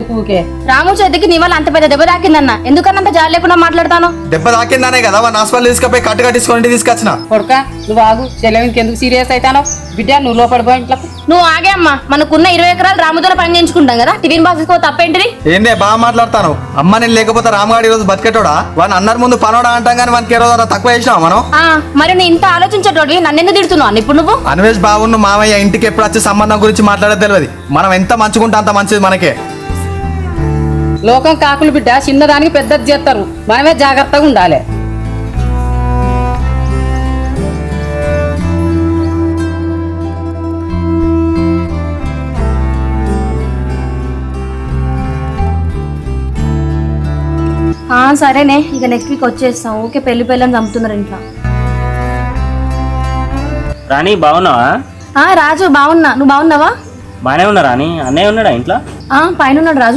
ఎందుకు ఊకే? రాము చేతికి నీ వల్ల అంత పెద్ద దెబ్బ తాకిందన్న, ఎందుకన్నంత జాలి లేకుండా మాట్లాడతాను? దెబ్బ తాకిందనే కదా వాడిని హాస్పిటల్ తీసుకుపోయి కట్టు కట్టించుకొని తీసుకొచ్చిన. కొడుక నువ్వు ఆగు, చెల్లెవికి ఎందుకు సీరియస్ అవుతానో? బిడ్డ నువ్వు లోపడిపో ఇంట్లో. నువ్వు ఆగే అమ్మా, మనకున్న 20 ఎకరాలు రాముతో పని చేయించుకుంటాం కదా, టిఫిన్ బాక్స్ తప్పేంటిది? ఏందే బాగా మాట్లాడతాను? అమ్మ నేను లేకపోతే రామగాడు ఈ రోజు బతికేటోడా? వాడిని అందరి ముందు పనోడా అంటాం కానీ వానికి ఏ రోజు తక్కువ చేసినావా మనం? మరి నేను ఇంత ఆలోచించేటోడి నన్ను ఎందుకు తిడుతున్నావు ఇప్పుడు నువ్వు? అన్వేష్ బావును మామయ్య ఇంటికి ఎప్పుడు వచ్చే సంబంధం గురించి మాట్లాడేది తెలియదు. మనం ఎంత మంచుకుంటే అంత మంచిది మనకే. లోకం కాకులు బిడ్డ, చిన్నదానికి పెద్దది చేస్తారు, మనమే జాగ్రత్తగా ఉండాలి. సరేనే, ఇక నెక్స్ట్ వీక్ వచ్చేస్తాం. ఓకే, పెళ్లి పెళ్ళని చంపుతున్నారు ఇంట్లో. రాణి బాగున్నావా? రాజు బాగున్నా, నువ్వు బాగున్నావా? బానే ఉన్నా రాణి. అన్నయ్య ఉన్నాడా ఇంట్లో? పైన ఉన్నాడు రాజు.